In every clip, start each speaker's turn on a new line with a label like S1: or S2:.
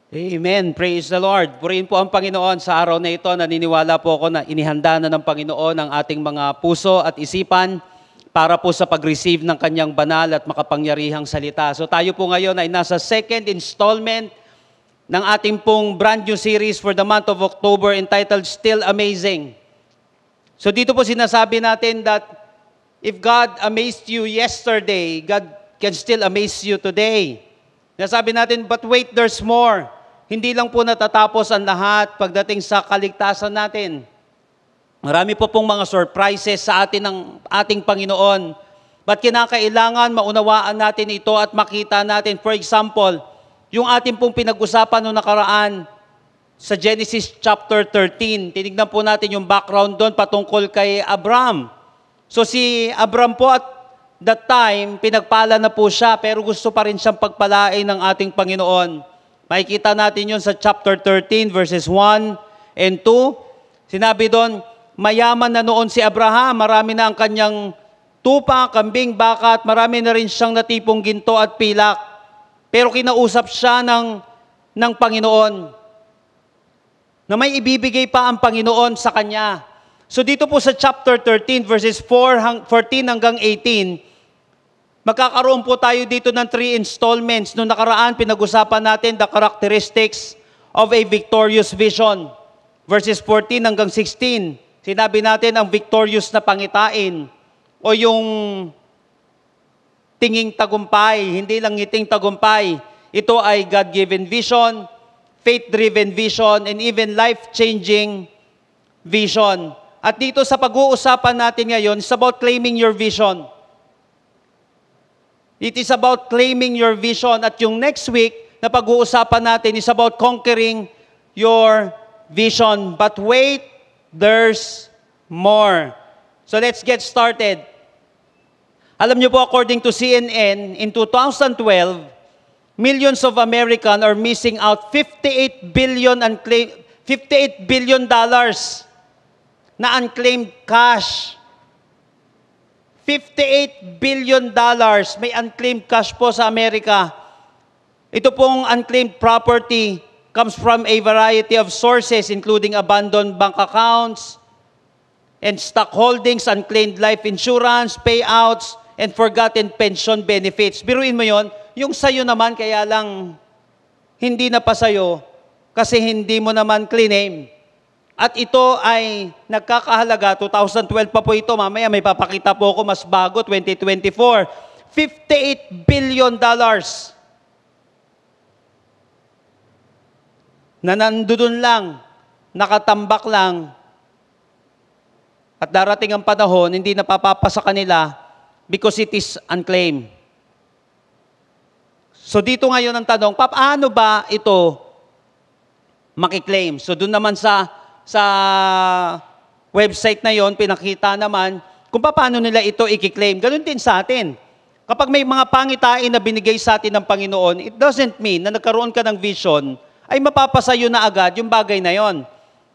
S1: Amen. Praise the Lord. Purihin po ang Panginoon sa araw na ito. Naniniwala po ako na inihanda na ng Panginoon ang ating mga puso at isipan para po sa pag-receive ng kanyang banal at makapangyarihang salita. So tayo po ngayon ay nasa second installment ng ating pong brand new series for the month of October entitled Still Amazing. So dito po sinasabi natin that if God amazed you yesterday, God can still amaze you today. Nasabi natin, but wait, there's more. Hindi lang po natatapos ang lahat pagdating sa kaligtasan natin. Marami po pong mga surprises sa atin ng ating Panginoon. But kinakailangan maunawaan natin ito at makita natin. For example, yung ating pong pinag-usapan noong nakaraan sa Genesis chapter 13. Tinignan po natin yung background doon patungkol kay Abram. So si Abram po at that time, pinagpala na po siya, pero gusto pa rin siyang pagpalain ng ating Panginoon. Makikita natin yun sa chapter 13, verses 1 and 2. Sinabi doon, mayaman na noon si Abraham, marami na ang kanyang tupa, kambing, baka, at marami na rin siyang natipong ginto at pilak. Pero kinausap siya ng Panginoon na may ibibigay pa ang Panginoon sa kanya. So dito po sa chapter 13, verses 14 hanggang 18, magkakaroon po tayo dito ng 3 installments. Noong nakaraan, pinag-usapan natin the characteristics of a victorious vision. Verses 14 hanggang 16, sinabi natin ang victorious na pangitain o yung tinging tagumpay, hindi lang ngiting tagumpay. Ito ay God-given vision, faith-driven vision, and even life-changing vision. At dito sa pag-uusapan natin ngayon, it's about claiming your vision. It is about claiming your vision. At yung next week na pag-uusapan natin is about conquering your vision. But wait, there's more. So let's get started. Alam niyo po, according to CNN, in 2012, millions of Americans are missing out $58 billion na unclaimed cash. $58 billion may unclaimed cash po sa Amerika. Ito pong unclaimed property comes from a variety of sources including abandoned bank accounts and stock holdings, unclaimed life insurance, payouts, and forgotten pension benefits. Biruin mo yon, yung sayo naman kaya lang hindi na pa sayo kasi hindi mo naman claim. At ito ay nagkakahalaga, 2012 pa po ito, mamaya may papakita po ako mas bago, 2024, $58 billion na nandoon lang, nakatambak lang, at darating ang panahon, hindi napapapa sa kanila because it is unclaimed. So dito ngayon ang tanong, paano ba ito makiklaim? So doon naman sa website na yon, pinakita naman kung paano nila ito i-claim. Ganun din sa atin. Kapag may mga pangitain na binigay sa atin ng Panginoon, it doesn't mean na nagkaroon ka ng vision, ay mapapasayo na agad yung bagay na yon.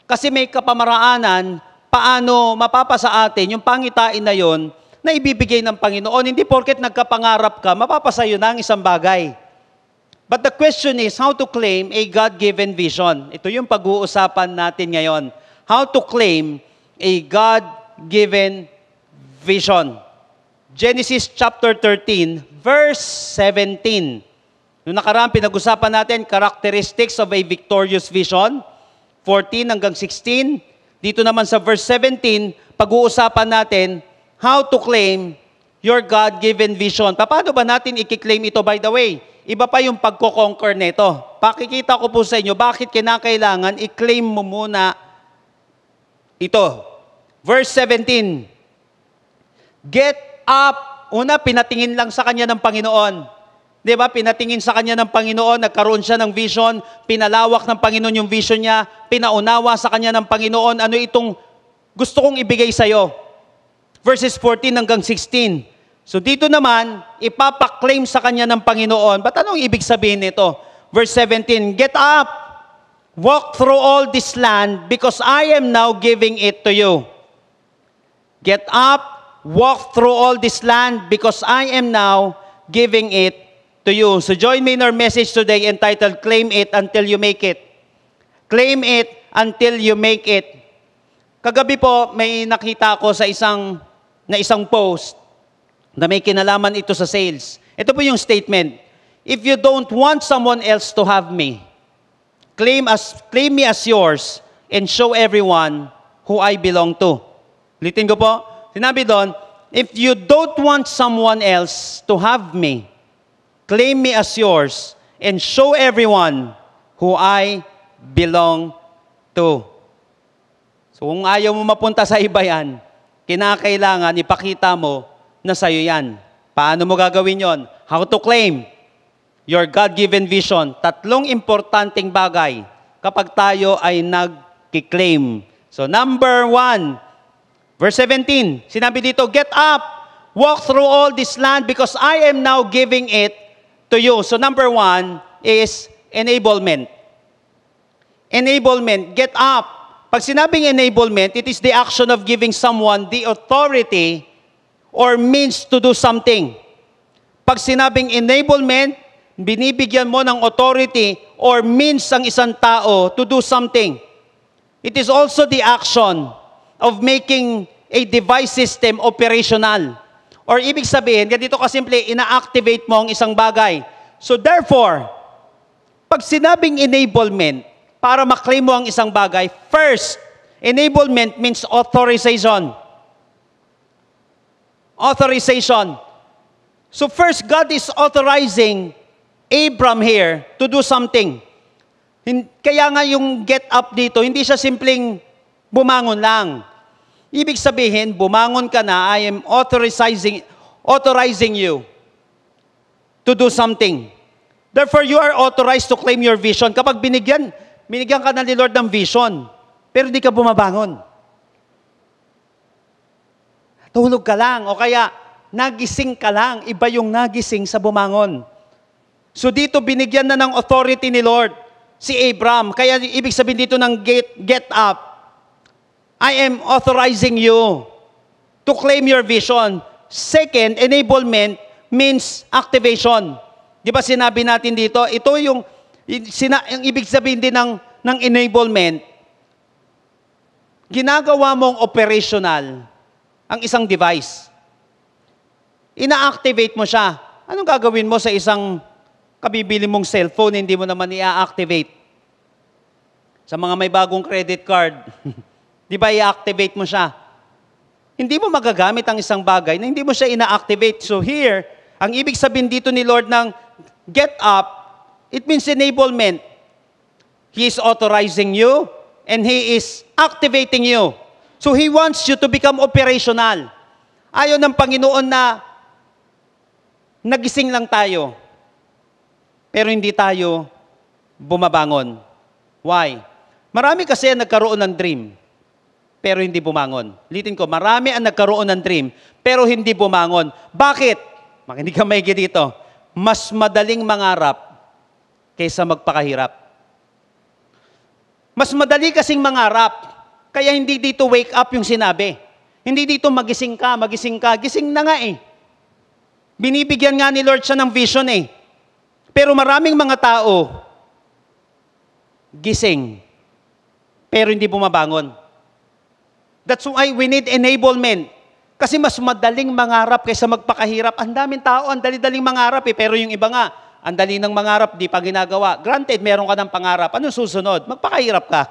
S1: Kasi may kapamaraanan, paano mapapasa atin yung pangitain na yon na ibibigay ng Panginoon. Hindi porket nagkapangarap ka, mapapasayo na ang isang bagay. But the question is how to claim a God-given vision. Ito yung pag-uusapan natin ngayon. How to claim a God-given vision. Genesis chapter 13, verse 17. Noong nakaraan, pinag-usapan natin characteristics of a victorious vision. 14 hanggang 16. Dito naman sa verse 17, pag-uusapan natin how to claim your God-given vision. Paano ba natin i-claim ito? By the way, iba pa yung pagko-conquer nito. Pakikita ko po sa inyo bakit kinakailangan i-claim mo muna ito. Verse 17. Get up. Una, pinatingin lang sa kanya ng Panginoon. Di ba? Pinatingin sa kanya ng Panginoon, nagkaroon siya ng vision, pinalawak ng Panginoon yung vision niya, pinaunawa sa kanya ng Panginoon, ano itong gusto kong ibigay sa'yo. Verses 14 hanggang 16. So dito naman, ipapaklaim sa kanya ng Panginoon. Ba't anong ibig sabihin nito? Verse 17, get up, walk through all this land because I am now giving it to you. Get up, walk through all this land because I am now giving it to you. So join me in our message today entitled, Claim It Until You Make It. Claim it until you make it. Kagabi po, may nakita ako sa isang post na may kinalaman ito sa sales. Ito po yung statement. If you don't want someone else to have me, claim me as yours and show everyone who I belong to. Ulitin ko po. Sinabi doon, if you don't want someone else to have me, claim me as yours and show everyone who I belong to. So kung ayaw mo mapunta sa iba yan, kinakailangan ipakita mo na sa'yo yan. Paano mo gagawin yon? How to claim your God-given vision. 3 importanteng bagay kapag tayo ay nag-claim. So number 1, verse 17, sinabi dito, get up, walk through all this land because I am now giving it to you. So number 1 is enablement. Enablement, get up. Pag sinabing enablement, it is the action of giving someone the authority or means to do something. Pag sinabing enablement, binibigyan mo ng authority or means ang isang tao to do something. It is also the action of making a device system operational. Or ibig sabihin, ganito kasimple, ina-activate mo ang isang bagay. So therefore, pag sinabing enablement, para maklaim mo ang isang bagay, first, enablement means authorization. Authorization. So first, God is authorizing Abram here to do something. Kaya nga yung get up dito, hindi siya simpleng bumangon lang. Ibig sabihin, bumangon ka na, I am authorizing you to do something. Therefore, you are authorized to claim your vision. Kapag binigyan ka na ni Lord ng vision, pero hindi ka bumabangon. Tulog ka lang, o kaya nagising ka lang, iba yung nagising sa bumangon. So dito, binigyan na ng authority ni Lord si Abram. Kaya ibig sabihin dito ng get up, I am authorizing you to claim your vision. Second, enablement means activation. Di ba sinabi natin dito, ito yung ibig sabihin din ng enablement, ginagawa mong operational ang isang device. Ina-activate mo siya. Anong gagawin mo sa isang kabibili mong cellphone, hindi mo naman i-activate? Sa mga may bagong credit card, di ba i-activate mo siya? Hindi mo magagamit ang isang bagay na hindi mo siya ina-activate. So here, ang ibig sabihin dito ni Lord ng get up, it means enablement. He is authorizing you and He is activating you. So He wants you to become operational. Ayaw ng Panginoon na nagising lang tayo, pero hindi tayo bumabangon. Why? Marami kasi ang nagkaroon ng dream, pero hindi bumangon. Ulitin ko, marami ang nagkaroon ng dream, pero hindi bumangon. Bakit? Makinig ka maigi dito. Mas madaling mangarap kaysa magpakahirap. Mas madali kasing mangarap, kaya hindi dito wake up yung sinabi. Hindi dito magising ka, gising na nga eh. Binibigyan nga ni Lord siya ng vision eh. Pero maraming mga tao, gising, pero hindi bumabangon. That's why we need enablement. Kasi mas madaling mangarap kaysa magpakahirap. Ang daming tao, ang dali-daling mangarap eh. Pero yung iba nga, ang dali ng mangarap, di pa ginagawa. Granted, meron ka ng pangarap. Ano susunod? Magpakahirap ka.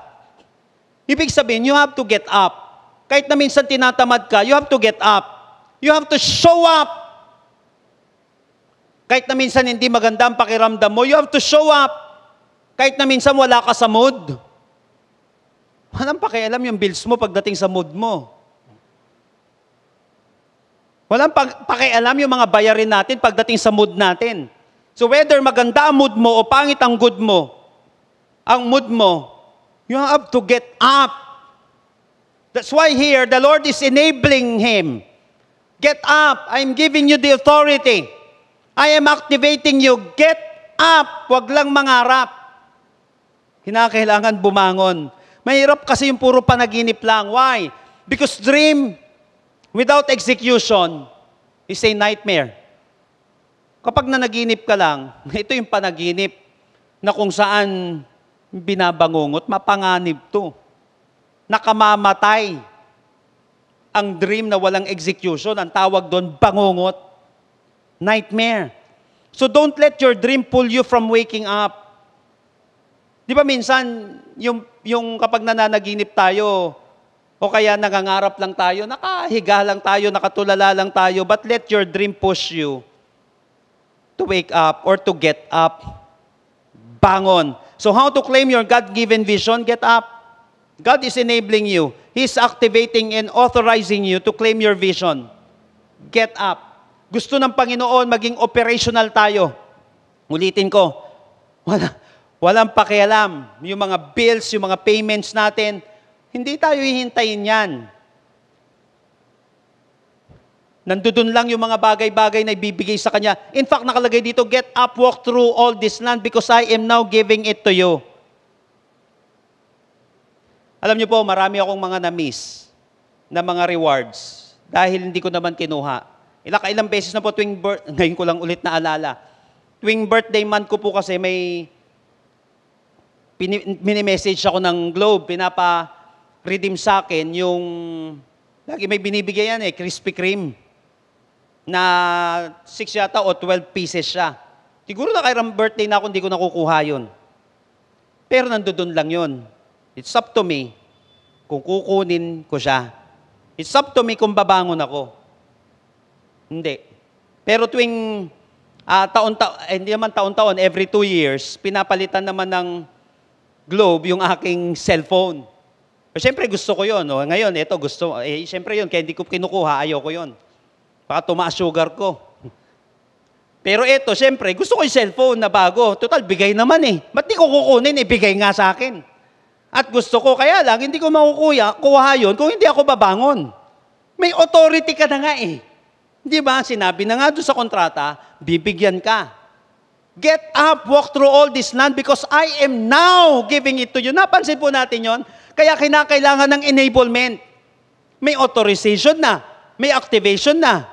S1: Ibig sabihin, you have to get up. Kahit na minsan tinatamad ka, you have to get up. You have to show up. Kahit na minsan hindi maganda ang pakiramdam mo, you have to show up. Kahit na minsan wala ka sa mood. Walang pakialam yung bills mo pagdating sa mood mo. Walang pakialam yung mga bayarin natin pagdating sa mood natin. So whether maganda ang mood mo o pangit ang mood mo, you have to get up. That's why here, the Lord is enabling him. Get up. I'm giving you the authority. I am activating you. Get up. Huwag lang mangarap. Kinakailangan bumangon. Mahirap kasi yung puro panaginip lang. Why? Because dream without execution is a nightmare. Kapag nanaginip ka lang, ito yung panaginip na kung saan binabangungot, mapanganib to. Nakamamatay. Ang dream na walang execution, ang tawag doon, bangungot. Nightmare. So don't let your dream pull you from waking up. Di ba minsan, yung kapag nananaginip tayo, o kaya nangangarap lang tayo, nakahiga lang tayo, nakatulala lang tayo, but let your dream push you to wake up or to get up. Bangon. So how to claim your God-given vision? Get up. God is enabling you. He's activating and authorizing you to claim your vision. Get up. Gusto ng Panginoon maging operational tayo. Ulitin ko, walang pakialam. Yung mga bills, yung mga payments natin, hindi tayo hihintayin yan. Nandudun lang yung mga bagay-bagay na ibibigay sa Kanya. In fact, nakalagay dito, get up, walk through all this land because I am now giving it to you. Alam niyo po, marami akong mga na-miss na mga rewards dahil hindi ko naman kinuha. Ilang beses na po ngayon ko lang ulit naalala. Tuwing birthday month ko po kasi may mini-message ako ng Globe, pinapa-redeem sa akin yung, lagi may binibigay yan Krispy Kreme, na 6 yata o 12 pieces siya. Siguro na kayang birthday na ako, hindi ko nakukuha yun. Pero nandoon lang yun. It's up to me kung kukunin ko siya. It's up to me kung babangon ako. Hindi. Pero tuwing hindi naman taon-taon, every 2 years, pinapalitan naman ng Globe yung aking cellphone. Pero siyempre gusto ko yun. No? Ngayon, ito gusto. Siyempre yun, kaya hindi ko kinukuha, ayoko yun. Baka tumaas sugar ko. Pero ito, siyempre, gusto ko yung cellphone na bago. Total, bigay naman Ba't di ko kukunin? Bigay nga sa akin. At gusto ko, kaya lang, hindi ko kuha yun kung hindi ako babangon. May authority ka na nga Di ba? Sinabi na nga doon sa kontrata, bibigyan ka. Get up, walk through all this land because I am now giving it to you. Napansin po natin yon. Kaya kinakailangan ng enablement. May authorization na. May activation na.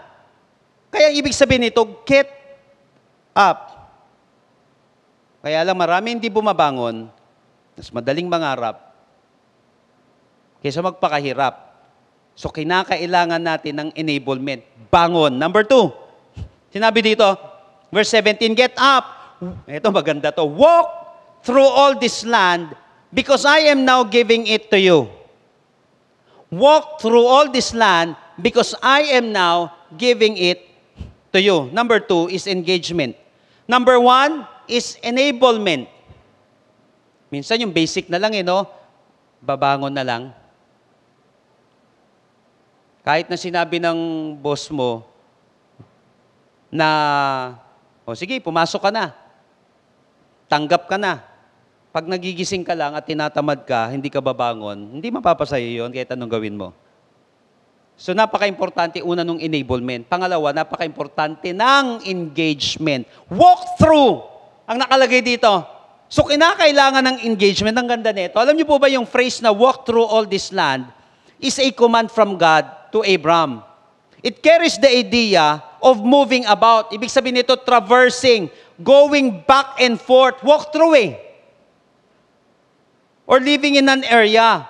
S1: Kaya ibig sabihin nito, get up. Kaya lang marami hindi bumabangon, mas madaling mangarap kaysa magpakahirap. So, kinakailangan natin ng enablement. Bangon. Number 2, sinabi dito, verse 17, get up. Ito maganda to. Walk through all this land because I am now giving it to you. Walk through all this land because I am now giving it to you. Number 2 is engagement. Number 1 is enablement. Minsan yung basic na lang babangon na lang. Kahit na sinabi ng boss mo na, sige, pumasok ka na. Tanggap ka na. Pag nagigising ka lang at tinatamad ka, hindi ka babangon, hindi mapapasayo yun kahit anong gawin mo. So, napaka-importante una nung enablement. Pangalawa, napaka-importante ng engagement. Walk through ang nakalagay dito. So, kinakailangan ng engagement. Ang ganda nito. Alam niyo po ba yung phrase na walk through all this land is a command from God to Abram. It carries the idea of moving about. Ibig sabihin nito, traversing, going back and forth, walk through or living in an area.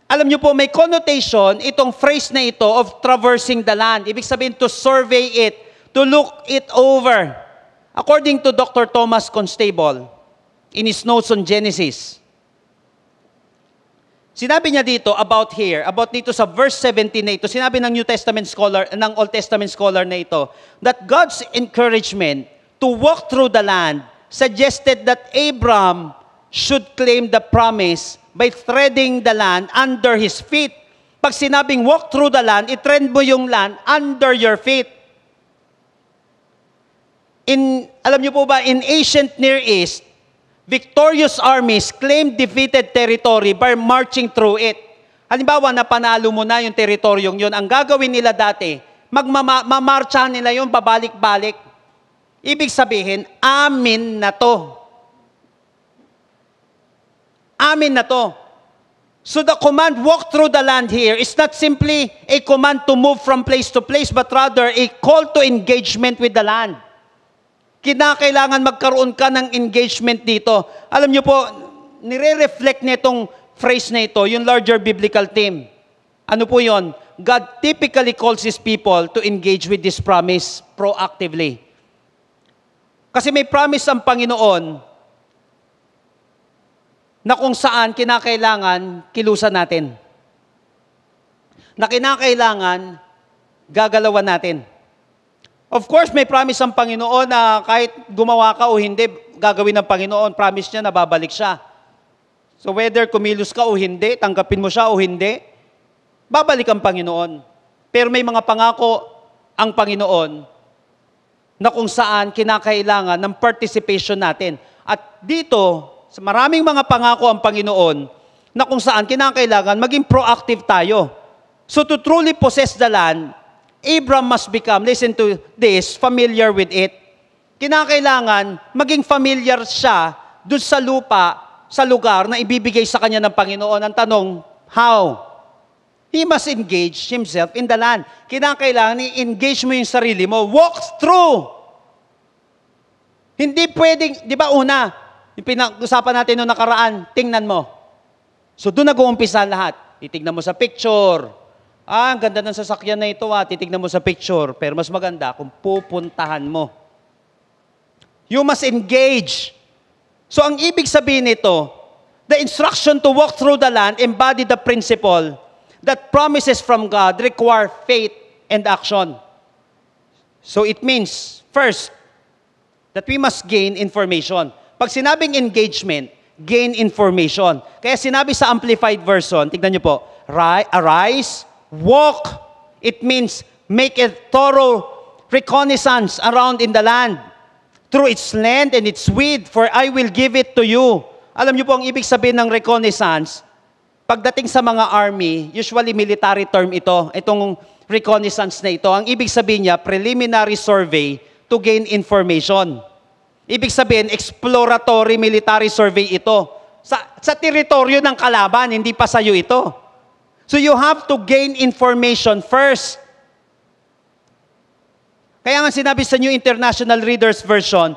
S1: Alam niyo po, may connotation itong phrase na ito of traversing the land. Ibig sabihin to survey it, to look it over. According to Dr. Thomas Constable, in his notes on Genesis, sinabi niya dito about dito sa verse 17 na ito, sinabi ng Old Testament scholar na ito, that God's encouragement to walk through the land suggested that Abram should claim the promise by treading the land under his feet. Pag sinabing walk through the land, i-tread mo yung land under your feet. Alam niyo po ba, in ancient Near East, victorious armies claimed defeated territory by marching through it. Halimbawa, napanalo mo na yung teritoryong yun. Ang gagawin nila dati, mamarchahan nila yun, babalik-balik. Ibig sabihin, amin na to. Amin na to. So the command, walk through the land here, is not simply a command to move from place to place, but rather a call to engagement with the land. Kinakailangan magkaroon ka ng engagement dito. Alam niyo po, nire-reflect nitong phrase na ito, yung larger biblical theme. Ano po yon? God typically calls His people to engage with this promise proactively. Kasi may promise ang Panginoon na kung saan kinakailangan kilusan natin. Na kinakailangan gagalawan natin. Of course, may promise ang Panginoon na kahit gumawa ka o hindi, gagawin ng Panginoon. Promise niya na babalik siya. So whether kumilos ka o hindi, tanggapin mo siya o hindi, babalik ang Panginoon. Pero may mga pangako ang Panginoon na kung saan kinakailangan ng participation natin. At dito, sa maraming mga pangako ang Panginoon na kung saan kinakailangan maging proactive tayo. So to truly possess the land, Abram must become, listen to this, familiar with it. Kinakailangan maging familiar siya dun sa lupa, sa lugar na ibibigay sa kanya ng Panginoon. Ang tanong, how? He must engage himself in the land. Kinakailangan i-engage mo yung sarili mo. Walk through. Hindi pwedeng, di ba una, yung pinag-usapan natin noong nakaraan, tingnan mo. So doon nag-uumpisa lahat. Titignan mo sa picture. Ang ganda ng sasakyan na ito, titignan mo sa picture. Pero mas maganda kung pupuntahan mo. You must engage. So ang ibig sabihin nito, the instruction to walk through the land embody the principle that promises from God require faith and action. So it means, first, that we must gain information. Pag sinabing engagement, gain information. Kaya sinabi sa Amplified Version, tignan niyo po, arise, walk. It means make a thorough reconnaissance around in the land through its length and its width, for I will give it to you. Alam niyo po ang ibig sabihin ng reconnaissance, pagdating sa mga army, usually military term ito, itong reconnaissance na ito, ang ibig sabihin niya, preliminary survey to gain information. Ibig sabihin, exploratory military survey ito. Sa teritoryo ng kalaban, hindi pa sa'yo ito. So you have to gain information first. Kaya nga sinabi sa New International Reader's Version,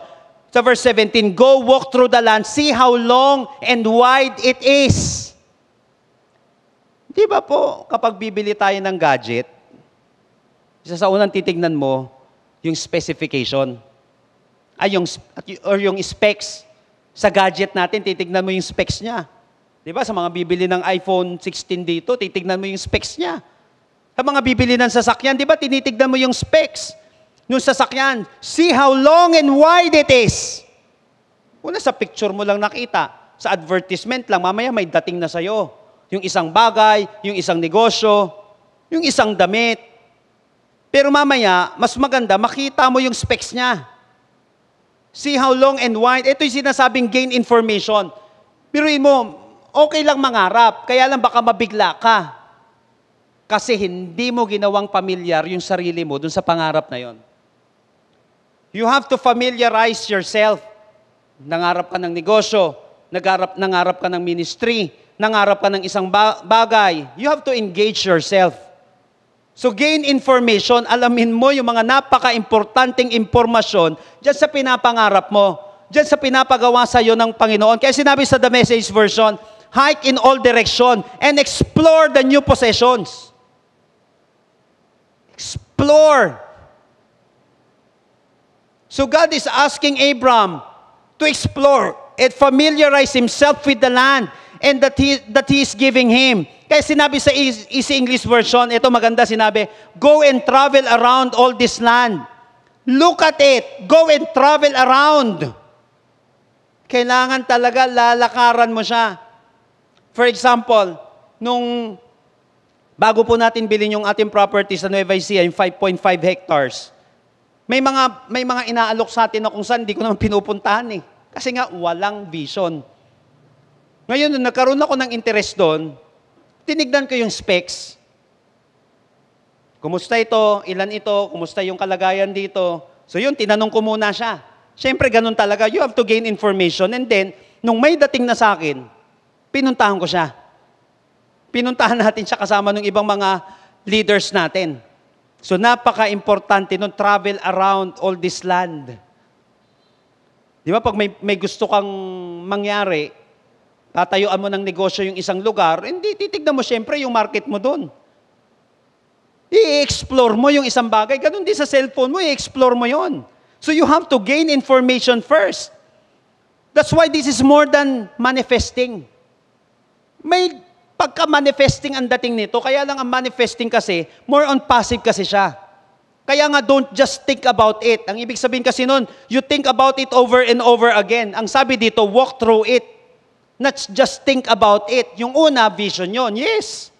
S1: sa verse 17, go walk through the land, see how long and wide it is. Di ba po, kapag bibili tayo ng gadget, isa sa unang titignan mo, yung specification. Yung specs sa gadget natin, titignan mo yung specs niya. Di ba? Sa mga bibili ng iPhone 16 dito, titignan mo yung specs niya. Sa mga bibili ng sasakyan, di ba? Tinitignan mo yung specs ng sasakyan. See how long and wide it is. Una sa picture mo lang nakita. Sa advertisement lang, mamaya may dating na sa'yo. Yung isang bagay, yung isang negosyo, yung isang damit. Pero mamaya, mas maganda, makita mo yung specs niya. See how long and wide. Ito yung sinasabing gain information. Biruin mo, okay lang mangarap, kaya lang baka mabigla ka. Kasi hindi mo ginawang pamilyar yung sarili mo dun sa pangarap na yon. You have to familiarize yourself. Nangarap ka ng negosyo, nangarap ka ng ministry, nangarap ka ng isang bagay. You have to engage yourself. So gain information, alamin mo yung mga napaka-importanting impormasyon dyan sa pinapangarap mo, dyan sa pinapagawa sa iyo ng Panginoon. Kaya sinabi sa The Message Version, hike in all direction and explore the new possessions. Explore. So God is asking Abram to explore and familiarize himself with the land and that he is giving him. Kaya sinabi sa Easy English Version, ito maganda sinabi, go and travel around all this land. Look at it. Go and travel around. Kailangan talaga lalakaran mo siya. For example, bago po natin bilhin yung ating property sa Nueva Ecija, yung 5.5 hectares, may mga inaalok sa atin na kung saan, hindi ko naman pinupuntahan eh. Kasi nga, walang vision. Ngayon, nung nagkaroon ako ng interest doon, tinignan ko yung specs. Kumusta ito? Ilan ito? Kumusta yung kalagayan dito? So yun, tinanong ko muna siya. Siyempre, ganun talaga. You have to gain information. And then, nung may dating na sa akin, pinuntahan ko siya. Pinuntahan natin siya kasama ng ibang mga leaders natin. So napaka-importante nun, travel around all this land. Di ba pag may gusto kang mangyari, tatayuan mo ng negosyo yung isang lugar, hindi titignan mo siyempre yung market mo doon. I-explore mo yung isang bagay. Ganun din sa cellphone mo, i-explore mo yon. So you have to gain information first. That's why this is more than manifesting. May pagka-manifesting ang dating nito, kaya lang ang manifesting kasi, more on passive kasi siya. Kaya nga, don't just think about it. Ang ibig sabihin kasi nun, you think about it over and over again. Ang sabi dito, walk through it. Not just think about it. Yung una, vision yon. Yes.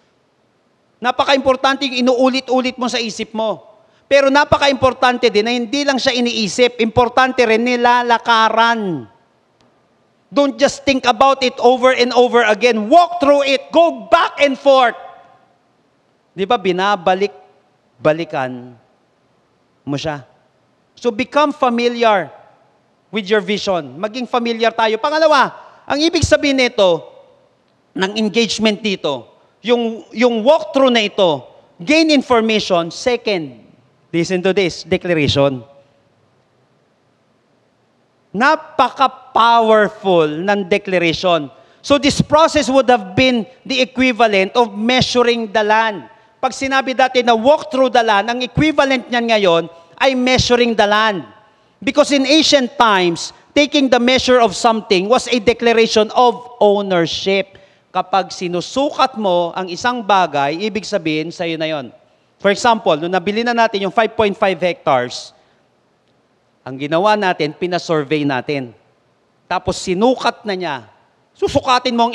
S1: Napaka-importante yung inuulit-ulit mo sa isip mo. Pero napaka-importante din na hindi lang siya iniisip. Importante rin nilalakaran. Don't just think about it over and over again. Walk through it. Go back and forth. Di ba, balikan mo siya. So become familiar with your vision. Maging familiar tayo. Pangalawa, ang ibig sabihin nito, ng engagement dito, yung walkthrough na ito, gain information. Second, listen to this, declaration. Napaka-powerful ng declaration. So this process would have been the equivalent of measuring the land. Pag sinabi dati na walk through the land, ang equivalent niyan ngayon ay measuring the land. Because in ancient times, taking the measure of something was a declaration of ownership. Kapag sinusukat mo ang isang bagay, ibig sabihin sa'yo na yon. For example, nung nabili na natin yung 5.5 hectares, ang ginawa natin, pinasurvey natin. Tapos sinukat na niya. Susukatin mo ang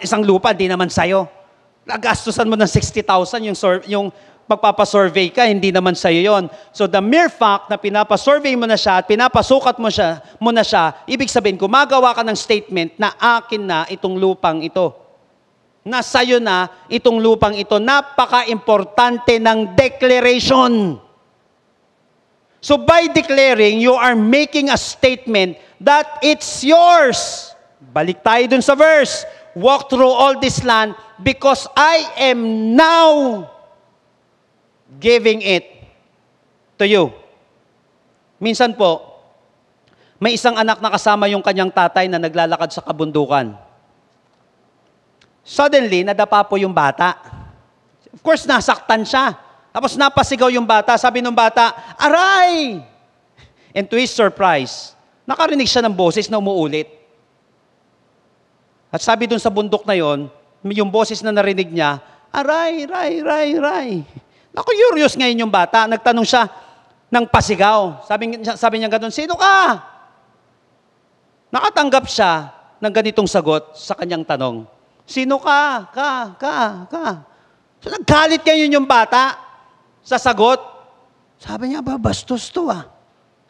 S1: isang lupa, di naman sa'yo. Nagastusan mo ng 60,000 yung magpapasurvey ka, hindi naman sa'yo yon. So the mere fact na pinapasurvey mo na siya at pinapasukat mo na siya, ibig sabihin, gumagawa ka ng statement na akin na itong lupang ito. Na sa'yo na itong lupang ito. Napaka-importante ng declaration. So by declaring, you are making a statement that it's yours. Balik tayo dun sa verse. Walk through all this land because I am now giving it to you. Minsan po, may isang anak na kasama yung kanyang tatay na naglalakad sa kabundukan. Suddenly, nadapa po yung bata. Of course, nasaktan siya. Tapos napasigaw yung bata. Sabi ng bata, aray! And to his surprise, nakarinig siya ng boses na umuulit. At sabi dun sa bundok na yon, yung boses na narinig niya, aray, ray, ray, ray. Naku-curious ngayon yung bata. Nagtanong siya ng pasigaw. Sabi niya gano'n, sino ka? Nakatanggap siya ng ganitong sagot sa kanyang tanong. Sino ka? Ka. So naggalit ngayon yung bata sa sagot. Sabi niya, bastos to ah.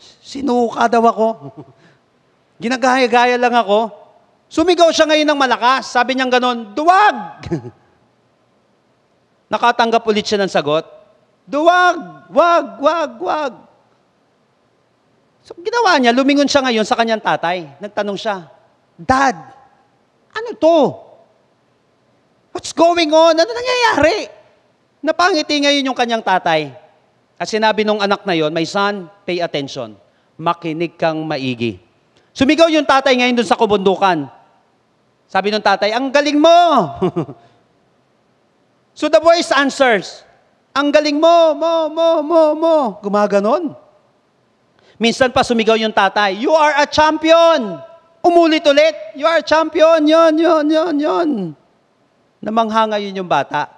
S1: Sinuka daw ako. Ginagaya-gaya lang ako. Sumigaw siya ngayon ng malakas. Sabi niya gano'n, duwag! Nakatanggap ulit siya ng sagot. Duwag! Wag! So ginawa niya, lumingon siya ngayon sa kanyang tatay. Nagtanong siya, Dad, ano to? What's going on? Ano nangyayari? Napangiti ngayon yung kanyang tatay. At sinabi nung anak na yon, my son, pay attention. Makinig kang maigi. Sumigaw yung tatay ngayon dun sa kabundukan. Sabi nung tatay, ang galing mo! So the voice answers, ang galing mo. Gumaganon. Minsan pa sumigaw yung tatay, you are a champion! Umulit ulit, you are a champion, yon. Namangha ngayon yung bata,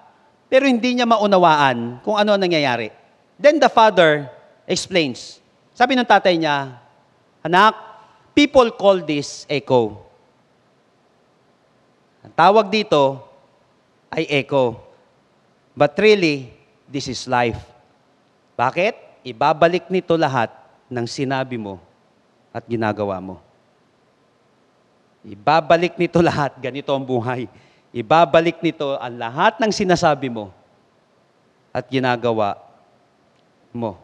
S1: pero hindi niya maunawaan kung ano ang nangyayari. Then the father explains. Sabi ng tatay niya, anak, people call this echo. Ang tawag dito ay echo. But really, this is life. Bakit? Ibabalik nito lahat ng sinabi mo at ginagawa mo. Ibabalik nito lahat, ganito ang buhay. Ibabalik nito ang lahat ng sinasabi mo at ginagawa mo.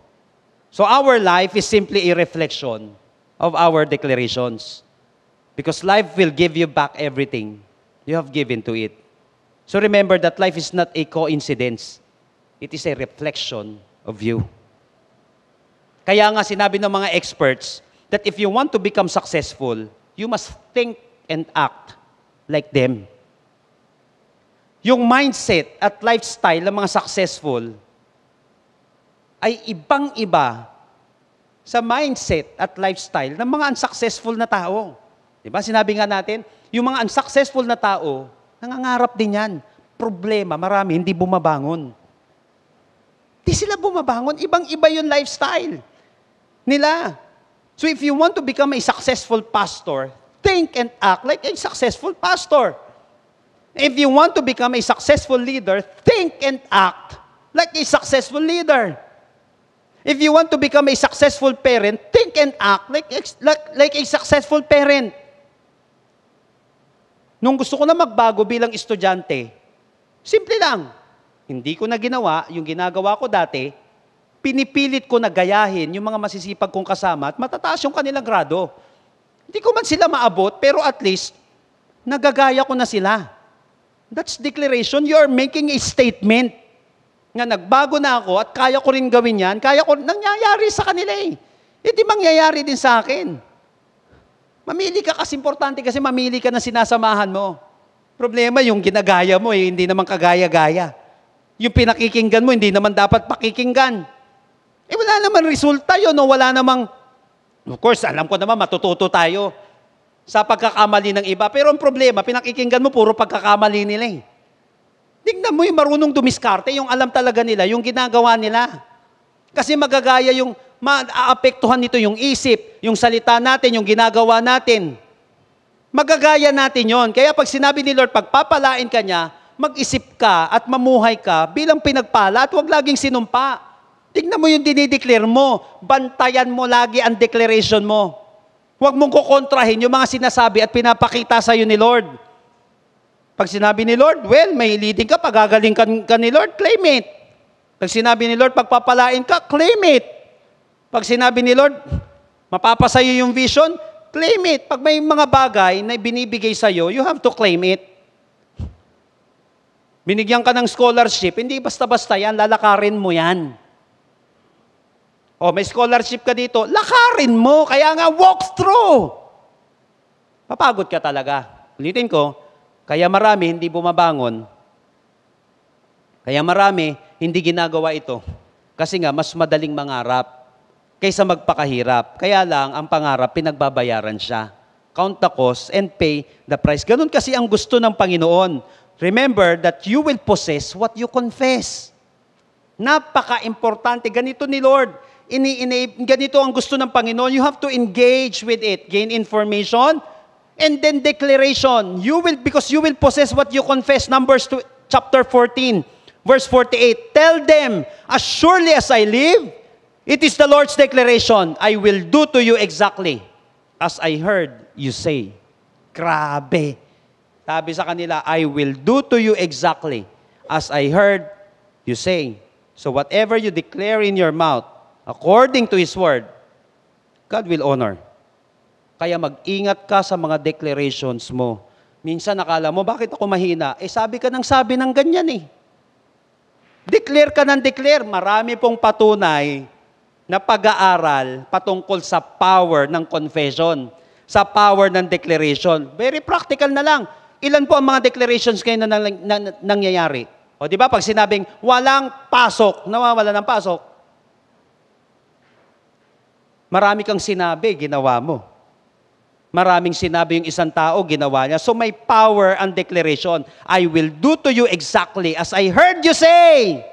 S1: So our life is simply a reflection of our declarations. Because life will give you back everything you have given to it. So remember that life is not a coincidence. It is a reflection of you. Kaya nga sinabi ng mga experts that if you want to become successful, you must think and act like them. Yung mindset at lifestyle ng mga successful ay ibang-iba sa mindset at lifestyle ng mga unsuccessful na tao. Diba? Sinabi nga natin, yung mga unsuccessful na tao, nangangarap din yan. Problema, marami, hindi bumabangon. Di sila bumabangon. Ibang-iba yung lifestyle nila. So if you want to become a successful pastor, think and act like a successful pastor. If you want to become a successful leader, think and act like a successful leader. If you want to become a successful parent, think and act like a successful parent. Nung gusto ko na magbago bilang estudyante, simple lang. Hindi ko na ginawa yung ginagawa ko dati, pinipilit ko na gayahin yung mga masisipag kong kasama at matataas yung kanilang grado. Hindi ko man sila maabot, pero at least, nagagaya ko na sila. That's declaration. You're making a statement nga nagbago na ako at kaya ko rin gawin yan, nangyayari sa kanila eh. Hindi mangyayari din sa akin. Mamili ka kasi importante kasi mamili ka na sinasamahan mo. Problema yung ginagaya mo eh, hindi naman kagaya-gaya. Yung pinakikinggan mo, hindi naman dapat pakikinggan. Eh wala naman resulta yun, no? Wala namang, of course, alam ko naman, matututo tayo sa pagkakamali ng iba. Pero ang problema, pinakikinggan mo, puro pagkakamali nila eh. Tingnan mo yung marunong dumiskarte, yung alam talaga nila, yung ginagawa nila. Kasi magagaya yung, maaapektuhan nito yung isip, yung salita natin, yung ginagawa natin. Magagaya natin yon. Kaya pag sinabi ni Lord, pagpapalain ka niya, mag-isip ka at mamuhay ka bilang pinagpala at huwag laging sinumpa. Tingnan mo yung dinideclare mo. Bantayan mo lagi ang declaration mo. Huwag mong kukontrahin yung mga sinasabi at pinapakita sa iyo ni Lord. Pag sinabi ni Lord, well, may leading ka, pagagaling ka ni Lord, claim it. Pag sinabi ni Lord, pagpapalain ka, claim it. Pag sinabi ni Lord, mapapasayo yung vision, claim it. Pag may mga bagay na binibigay sa iyo, you have to claim it. Binigyan ka ng scholarship, hindi basta-basta yan, lalakarin mo yan. O may scholarship ka dito, lakarin mo, kaya nga walk through. Papagod ka talaga. Ulitin ko, kaya marami hindi bumabangon. Kaya marami hindi ginagawa ito. Kasi nga, mas madaling mangarap kaysa magpakahirap. Kaya lang, ang pangarap, pinagbabayaran siya. Count the cost and pay the price. Ganun kasi ang gusto ng Panginoon. Remember that you will possess what you confess. Napaka-importante. Ganito ni Lord. Ganito ang gusto ng Panginoon. You have to engage with it. Gain information. And then declaration. Because you will possess what you confess. Numbers chapter 14, verse 48. Tell them, as surely as I live, it is the Lord's declaration. I will do to you exactly as I heard you say. Grabe. Sabi sa kanila, I will do to you exactly as I heard you say. So whatever you declare in your mouth, according to His word, God will honor. Kaya mag-ingat ka sa mga declarations mo. Minsan nakala mo, bakit ako mahina? Sabi ka ng ganyan eh. Declare ka ng declare. Marami pong patunay na pag-aaral patungkol sa power ng confession, sa power ng declaration. Very practical na lang. Ilan po ang mga declarations kayo na nangyayari? O di ba, pag sinabing walang pasok, nawawala ng pasok, marami kang sinabi, ginawa mo. Maraming sinabi yung isang tao, ginawa niya. So may power ang declaration. I will do to you exactly as I heard you say.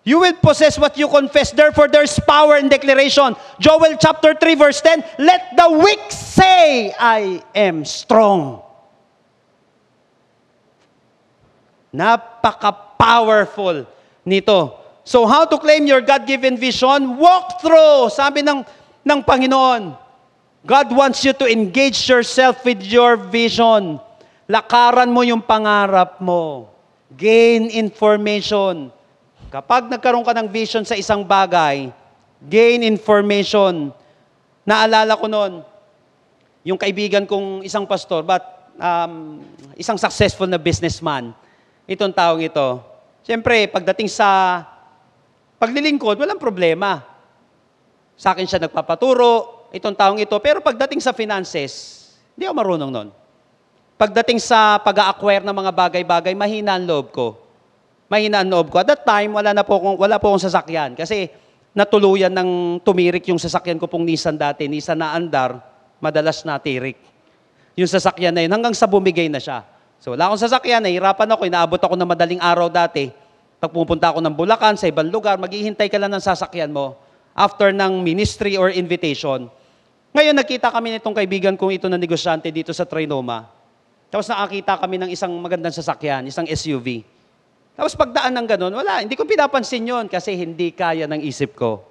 S1: You will possess what you confess. Therefore, there's power in declaration. Joel chapter 3 verse 10, let the weak say, I am strong. Napaka-powerful nito. So how to claim your God-given vision? Walk through. Sabi ng Panginoon, God wants you to engage yourself with your vision. Lakaran mo yung pangarap mo. Gain information. Kapag nagkaroon ka ng vision sa isang bagay, gain information. Naalala ko noon, yung kaibigan kong isang pastor, isang successful na businessman, itong taong ito. Siyempre, pagdating sa paglilingkod, walang problema. Sa akin siya nagpapaturo, itong taong ito. Pero pagdating sa finances, hindi ako marunong nun. Pagdating sa pag-a-acquire ng mga bagay-bagay, mahina ang loob ko. Mahina ang loob ko. At that time, wala po akong sasakyan. Kasi natuluyan ng tumirik yung sasakyan ko pong Nissan dati. Nissan na andar, madalas natirik. Yung sasakyan na yun, hanggang sa bumigay na siya. So wala akong sasakyan, nahihirapan ako, inaabot ako ng madaling araw dati. Pag pupunta ako ng Bulacan, sa ibang lugar, maghihintay ka lang ng sasakyan mo after ng ministry or invitation. Ngayon, nakita kami nitong kaibigan kong ito na negosyante dito sa Trinoma. Tapos nakakita kami ng isang magandang sasakyan, isang SUV. Tapos pagdaan ng ganun, wala, hindi ko pinapansin yon kasi hindi kaya ng isip ko.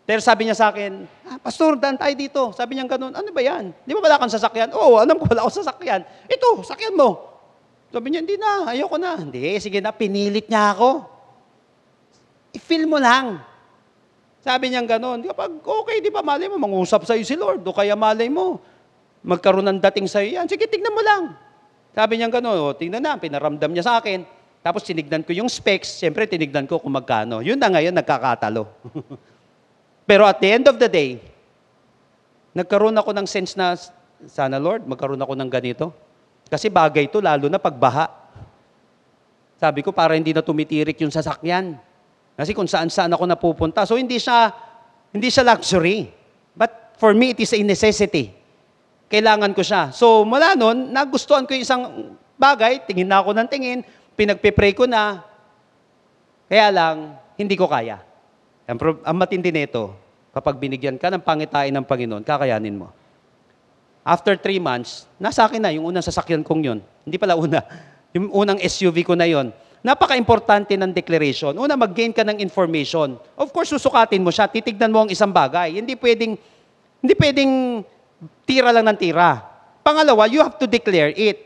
S1: Pero sabi niya sa akin, Pastor, daan tayo dito. Sabi niya ganun, ano ba yan? Di ba wala kang sasakyan? Oo, alam ko wala akong sasakyan. Ito, sakyan mo. Sabi niya, hindi na, ayoko na. Hindi, sige na, pinilit niya ako. I-feel mo lang. Sabi niya ganun, kapag okay, di ba malay mo, mangusap sa'yo si Lord, o kaya malay mo, magkaroon ng dating sa'yo yan. Sige, tignan mo lang. Sabi niya gano'n, tingnan na, pinaramdam niya sa akin. Tapos tinignan ko yung specs, siyempre tinignan ko kung magkano. Yun na ngayon, nagkakatalo. Pero at the end of the day, nagkaroon ako ng sense na, sana Lord, magkaroon ako ng ganito. Kasi bagay to, lalo na pagbaha. Sabi ko, para hindi na tumitirik yung sasakyan. Kasi kung saan-saan ako napupunta. So hindi siya luxury. But for me, it is a necessity. Kailangan ko siya. So, mula nun, nagustuhan ko yung isang bagay, tingin na ako ng tingin, pinagpipray ko na, kaya lang, hindi ko kaya. Ang matindi nito, kapag binigyan ka ng pangitain ng Panginoon, kakayanin mo. After 3 months, nasa akin na yung unang sasakyan kong yun. Hindi pala una. Yung unang SUV ko na yun. Napaka-importante ng declaration. Una, mag-gain ka ng information. Of course, susukatin mo siya, titignan mo ang isang bagay. Hindi pwedeng tira lang ng tira. Pangalawa, you have to declare it.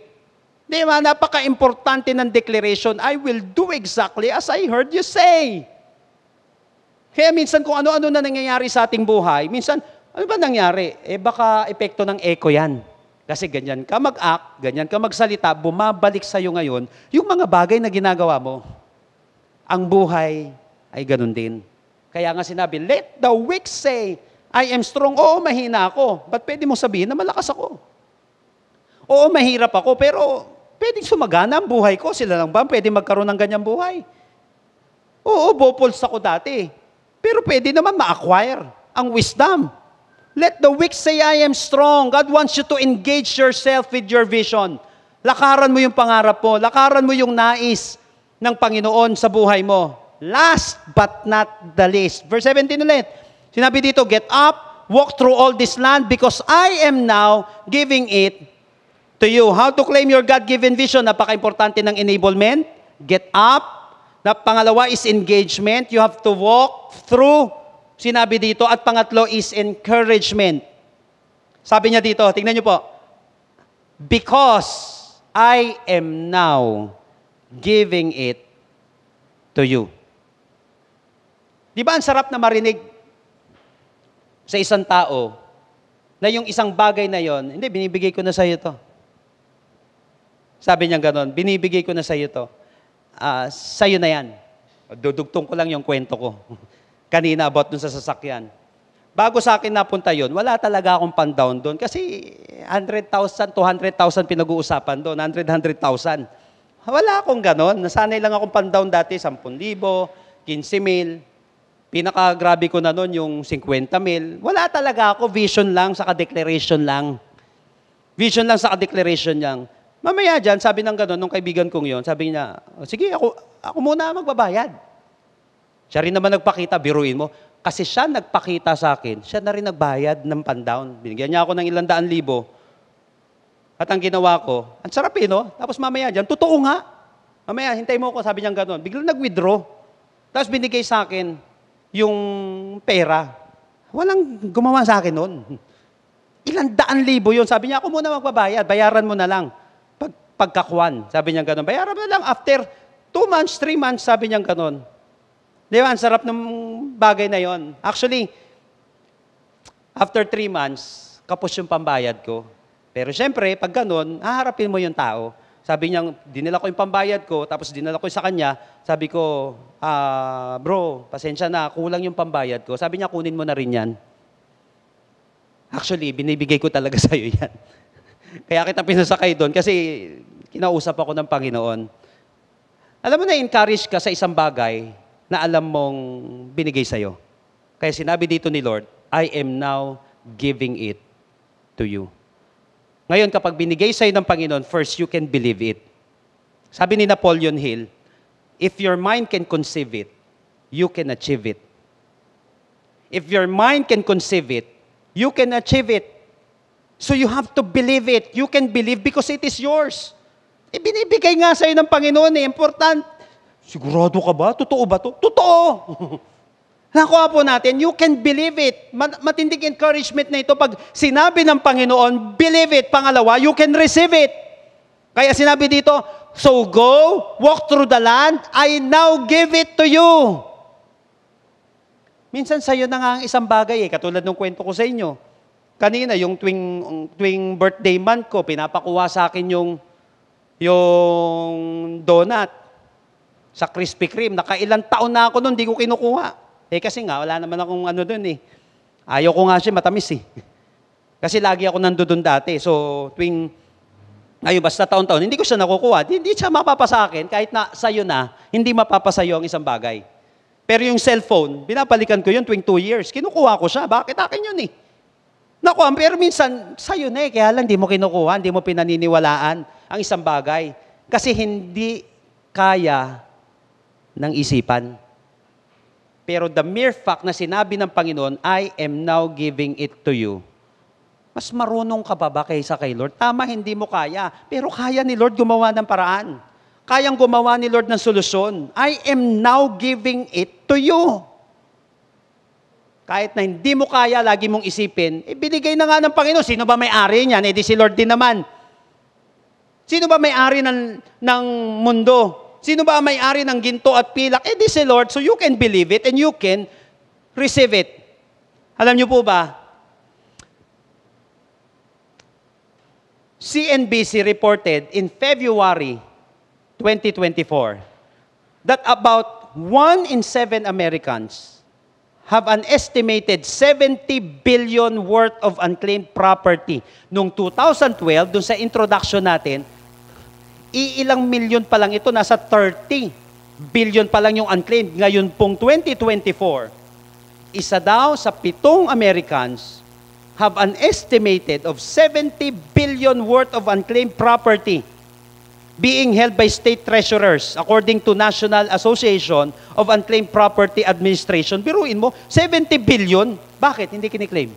S1: Di ba, napaka-importante ng declaration, I will do exactly as I heard you say. Kaya minsan kung ano-ano na nangyayari sa ating buhay, minsan, ano ba nangyari? Baka epekto ng echo yan. Kasi ganyan ka mag-act, ganyan ka magsalita, bumabalik sa'yo ngayon yung mga bagay na ginagawa mo. Ang buhay ay ganun din. Kaya nga sinabi, let the weak say, I am strong. Oo, mahina ako. Ba't pwede mong sabihin na malakas ako? Oo, mahirap ako, pero pwedeng sumagana ang buhay ko. Sila lang ba pwede magkaroon ng ganyang buhay? Oo, bopols ako dati. Pero pwede naman ma-acquire ang wisdom. Let the weak say, I am strong. God wants you to engage yourself with your vision. Lakaran mo yung pangarap mo. Lakaran mo yung nais ng Panginoon sa buhay mo. Last but not the least. Verse 17 ulit. Sinabi dito, get up, walk through all this land because I am now giving it to you. How to claim your God-given vision? Napaka-importante ng enablement. Get up. Pangalawa is engagement. You have to walk through. Sinabi dito. At pangatlo is encouragement. Sabi niya dito, tingnan niyo po. Because I am now giving it to you. Di ba ang sarap na marinig sa isang tao, na yung isang bagay na yon, hindi, binibigay ko na sa iyo to. Sabi niya ganon, binibigay ko na sa iyo to. Sa iyo na yan. Dudugtong ko lang yung kwento ko. Kanina about dun sa sasakyan. Bago sa akin napunta yon, wala talaga akong pan-down doon. Kasi 100,000, 200,000 pinag-uusapan doon. 100,000. Wala akong ganon. Nasanay lang akong pan-down dati, 10,000, 15,000. Pinaka-grabe ko na noon yung 50,000. Wala talaga ako. Vision lang, saka declaration lang. Vision lang, saka declaration lang. Mamaya dyan, sabi ng gano'n, nung kaibigan kong yon, sabi niya, sige, ako muna magbabayad. Siya rin naman nagpakita, biruin mo. Kasi siya nagpakita sa akin, siya na rin nagbayad ng pan-down. Binigyan niya ako ng 100,000. At ang ginawa ko, ang sarap no? Tapos mamaya dyan, totoo nga. Mamaya, hintay mo ako, sabi niya gano'n. Biglang nag-withdraw. Tapos binigay sa akin, yung pera, walang gumawa sa akin noon. 100,000 yun. Sabi niya, ako muna magbabayad, bayaran mo na lang. Pagkakwan, sabi niya gano'n. Bayaran mo na lang after 2 months, 3 months, sabi niya gano'n. Di ba, ang sarap ng bagay na yon. Actually, after 3 months, kapos yung pambayad ko. Pero syempre, pag ganun, haharapin mo yung tao. Sabi niya, dinala ko yung pambayad ko, tapos dinala ko sa kanya, sabi ko, bro, pasensya na, kulang yung pambayad ko. Sabi niya, kunin mo na rin yan. Actually, binibigay ko talaga sa'yo yan. Kaya kita pinasakay doon kasi kinausap ako ng Panginoon. Alam mo, na-encourage ka sa isang bagay na alam mong binigay sa'yo. Kaya sinabi dito ni Lord, I am now giving it to you. Ngayon, kapag binigay sa'yo ng Panginoon, first, you can believe it. Sabi ni Napoleon Hill, if your mind can conceive it, you can achieve it. If your mind can conceive it, you can achieve it. So you have to believe it. You can believe because it is yours. Binibigay nga sa'yo ng Panginoon, important. Sigurado ka ba? Totoo ba to? Totoo! Nakuha po natin, you can believe it. Matinding encouragement na ito. Pag sinabi ng Panginoon, believe it. Pangalawa, you can receive it. Kaya sinabi dito, so go, walk through the land, I now give it to you. Minsan sa'yo na nga ang isang bagay katulad ng kwento ko sa inyo. Kanina, yung tuwing birthday month ko, pinapakuha sa akin yung donut sa Krispy Kreme. Nakailang taon na ako nun, di ko kinukuha. Kasi nga, wala naman akong doon Ayaw ko nga siya matamis Kasi lagi ako nandoon dati. So, basta taon-taon, hindi ko siya nakukuha. Hindi siya mapapasa akin, kahit na sa'yo na, hindi mapapasayo ang isang bagay. Pero yung cellphone, binabalikan ko yun tuwing 2 years. Kinukuha ko siya. Bakit akin yun Nakuha, pero minsan, sa'yo na kaya lang, hindi mo kinukuha, hindi mo pinaniniwalaan ang isang bagay. Kasi hindi kaya ng isipan. Pero the mere fact na sinabi ng Panginoon, I am now giving it to you. Mas marunong ka pa ba kaysa kay Lord? Tama, hindi mo kaya. Pero kaya ni Lord gumawa ng paraan. Kayang gumawa ni Lord ng solusyon. I am now giving it to you. Kahit na hindi mo kaya, lagi mong isipin, binigay na nga ng Panginoon. Sino ba may-ari niyan? Di si Lord din naman. Sino ba may-ari ng mundo? Sino ba ang may-ari ng ginto at pilak? Di si Lord, so you can believe it and you can receive it. Alam niyo po ba, CNBC reported in February 2024 that about 1 in 7 Americans have an estimated 70 billion worth of unclaimed property. Noong 2012, dun sa introduction natin, ilang milyon pa lang ito, nasa 30 billion pa lang yung unclaimed. Ngayon pong 2024, isa daw sa 7 Americans have an estimated of 70 billion worth of unclaimed property being held by state treasurers according to National Association of Unclaimed Property Administration. Biruin mo, 70 billion, bakit hindi kiniklaim?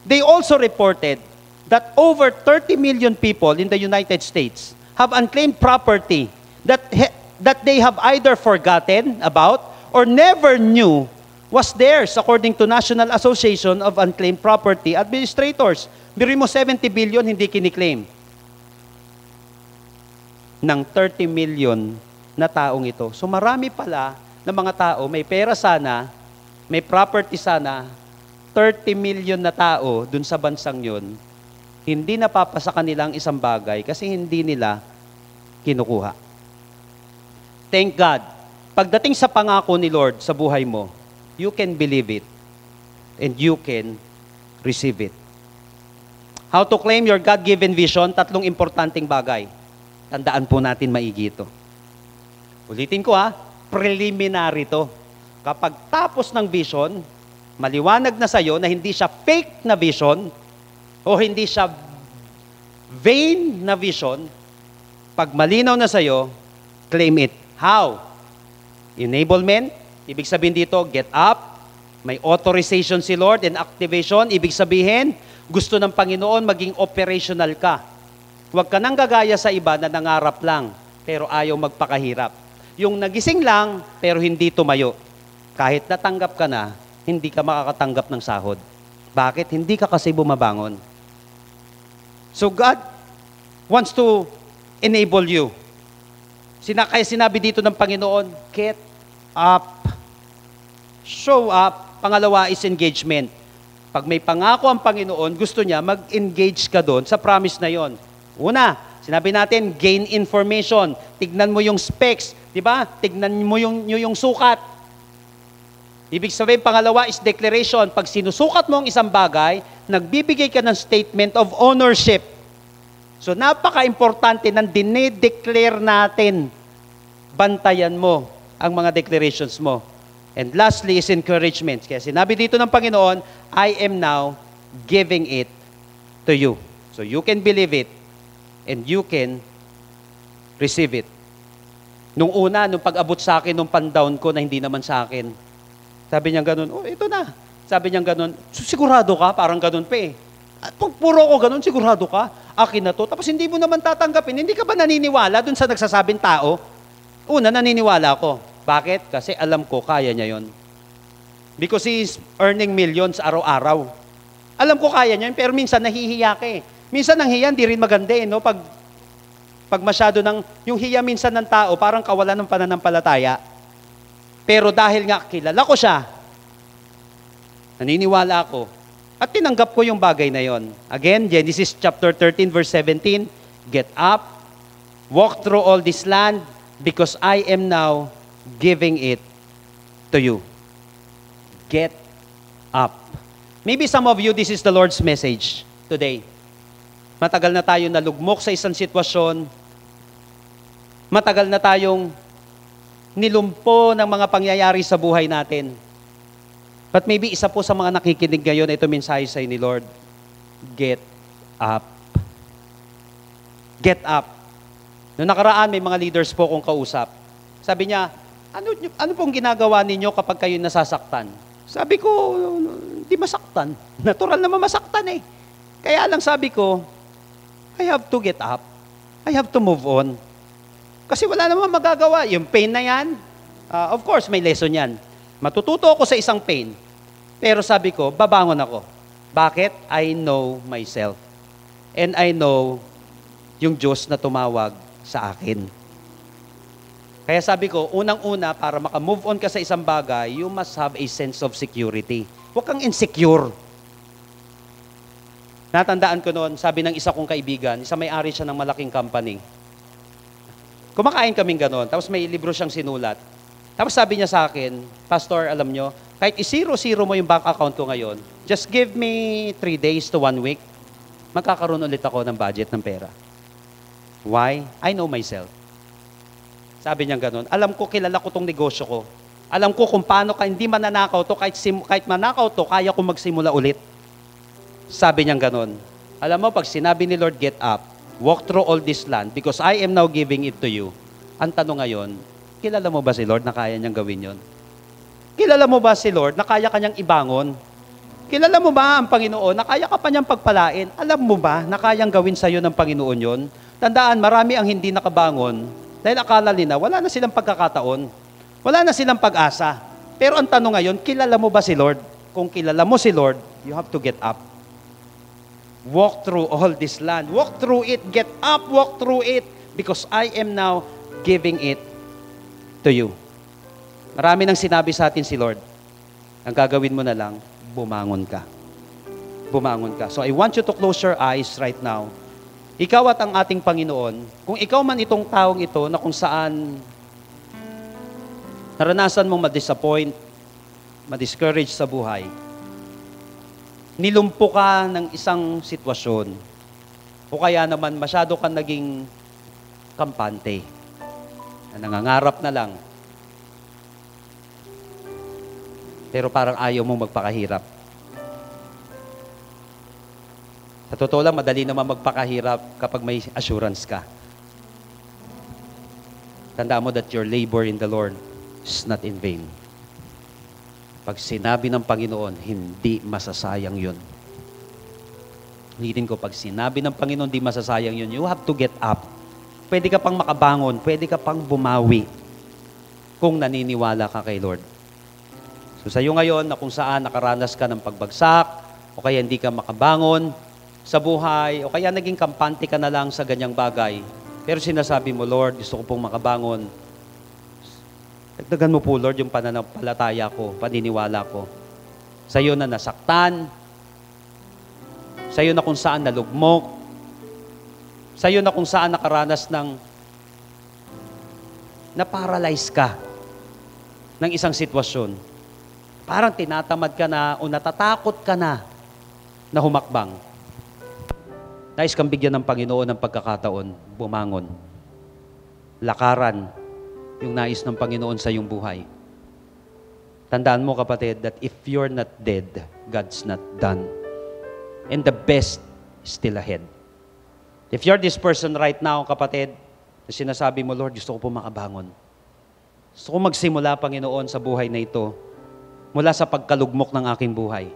S1: They also reported that over 30 million people in the United States have unclaimed property that they have either forgotten about or never knew was theirs according to National Association of Unclaimed Property Administrators. Biruin mo, 70 billion hindi kiniklaim ng 30 million na taong ito. So marami pala na mga tao, may pera sana, may property sana, 30 million na tao dun sa bansang yun, hindi napapasa kanilang isang bagay kasi hindi nila kinukuha. Thank God. Pagdating sa pangako ni Lord sa buhay mo, you can believe it and you can receive it. How to claim your God-given vision? 3 importanteng bagay. Tandaan po natin maigi ito. Ulitin ko preliminary to. Kapag tapos ng vision, maliwanag na sa'yo na hindi siya fake na vision, o hindi siya vain na vision, pag malinaw na sa'yo, claim it. How? Enablement, ibig sabihin dito, get up, may authorization si Lord and activation, ibig sabihin, gusto ng Panginoon maging operational ka. Huwag ka nang gagaya sa iba na nangarap lang, pero ayaw magpakahirap. Yung nagising lang, pero hindi tumayo. Kahit natanggap ka na, hindi ka makakatanggap ng sahod. Bakit? Hindi ka kasi bumabangon. So God wants to enable you. Kaya sinabi dito ng Panginoon, get up. Show up. Pangalawa is engagement. Pag may pangako ang Panginoon, gusto niya mag-engage ka doon sa promise na yon. Una, sinabi natin, gain information. Tignan mo yung specs, di ba? Tignan mo yung sukat. Ibig sabihin, pangalawa is declaration. Pag sinusukat mo ang isang bagay, nagbibigay ka ng statement of ownership. So, napaka-importante ng dinedeclare natin. Bantayan mo ang mga declarations mo. And lastly is encouragement. Kaya sinabi dito ng Panginoon, I am now giving it to you. So, you can believe it and you can receive it. Nung una, nung pag-abot sa akin, nung pandown ko na hindi naman sa akin, sabi niya ganun, oh, ito na. Sabi niya ganun, sigurado ka? Parang ganun pa eh. At pag puro ko ganun, sigurado ka? Akin na to. Tapos hindi mo naman tatanggapin. Hindi ka ba naniniwala dun sa nagsasabing tao? Una, naniniwala ako. Bakit? Kasi alam ko, kaya niya yon. Because he is earning millions araw-araw. Alam ko kaya niya yun, pero minsan nahihiya ka eh. Minsan ang hiya, di rin maganda eh, no? Pag masyado ng, yung hiya minsan ng tao, parang kawalan ng pananampalataya. Pero dahil nga kilala ko siya, naniniwala ako, at tinanggap ko yung bagay na yon. Again, Genesis chapter 13, verse 17, get up, walk through all this land, because I am now giving it to you. Get up. Maybe some of you, this is the Lord's message today. Matagal na tayo nalugmok sa isang sitwasyon. Matagal na tayong nilumpo ng mga pangyayari sa buhay natin. But maybe isa po sa mga nakikinig ngayon, ito mensahe sa ni Lord, get up. Get up. Noong nakaraan, may mga leaders po kong kausap. Sabi niya, ano pong ginagawa ninyo kapag kayo nasasaktan? Sabi ko, di masaktan. Natural naman masaktan eh. Kaya lang sabi ko, I have to get up. I have to move on. Kasi wala naman magagawa. Yung pain na yan, of course, may lesson yan. Matututo ako sa isang pain. Pero sabi ko, babangon ako. Bakit? I know myself. And I know yung Diyos na tumawag sa akin. Kaya sabi ko, unang-una, para maka-move on ka sa isang bagay, you must have a sense of security. Huwag kang insecure. Natandaan ko noon, sabi ng isa kong kaibigan, isa may-ari siya ng malaking company. Kumakain kaming ganon, tapos may libro siyang sinulat. Tapos sabi niya sa akin, Pastor, alam nyo, kahit i-zero mo yung bank account ko ngayon, just give me 3 days to 1 week, magkakaroon ulit ako ng budget ng pera. Why? I know myself. Sabi niya ganon, alam ko, kilala ko tong negosyo ko. Alam ko kung paano ka hindi mananakaw to, kahit manakaw to, kaya ko magsimula ulit. Sabi niya ganon. Alam mo, pag sinabi ni Lord, get up, walk through all this land, because I am now giving it to you. Ang tanong ngayon, kilala mo ba si Lord na kaya niyang gawin yon? Kilala mo ba si Lord na kaya kanyang ibangon? Kilala mo ba ang Panginoon na kaya ka pa niyang pagpalain? Alam mo ba na kayang gawin sa iyo ng Panginoon yon? Tandaan, marami ang hindi nakabangon dahil akala nila wala na silang pagkakataon. Wala na silang pag-asa. Pero ang tanong ngayon, kilala mo ba si Lord? Kung kilala mo si Lord, you have to get up. Walk through all this land. Walk through it. Get up, walk through it. Because I am now giving it to you. Marami nang sinabi sa atin si Lord. Ang gagawin mo na lang, bumangon ka. Bumangon ka. So I want you to close your eyes right now. Ikaw at ang ating Panginoon, kung ikaw man itong taong ito na kung saan naranasan mong ma-disappoint, ma-discourage sa buhay, nilumpo ka ng isang sitwasyon, o kaya naman masyado ka naging kampante, na nangangarap na lang, pero parang ayaw mong magpakahirap. Sa totoo lang, madali naman magpakahirap kapag may assurance ka. Tandaan mo that your labor in the Lord is not in vain. Pag sinabi ng Panginoon, hindi masasayang yun. Ulitin ko, pag sinabi ng Panginoon, hindi masasayang yun, you have to get up. Pwede ka pang makabangon, pwede ka pang bumawi kung naniniwala ka kay Lord. So sa iyo ngayon, na kung saan nakaranas ka ng pagbagsak, o kaya hindi ka makabangon sa buhay, o kaya naging kampante ka na lang sa ganyang bagay, pero sinasabi mo, Lord, gusto ko pong makabangon. Dagdagan mo po, Lord, yung pananampalataya ko, paniniwala ko. Sa iyo na nasaktan, Sa'yo na kung saan nalugmok. Sa'yo na kung saan nakaranas ng na-paralyze ka ng isang sitwasyon. Parang tinatamad ka na o natatakot ka na humakbang. Nais kang bigyan ng Panginoon ng pagkakataon, bumangon. Lakaran yung nais ng Panginoon sa iyong buhay. Tandaan mo, kapatid, that if you're not dead, God's not done. And the best is still ahead. If you're this person right now, kapatid, na sinasabi mo, Lord, gusto ko po makabangon. Gusto ko magsimula, Panginoon, sa buhay na ito, mula sa pagkalugmok ng aking buhay.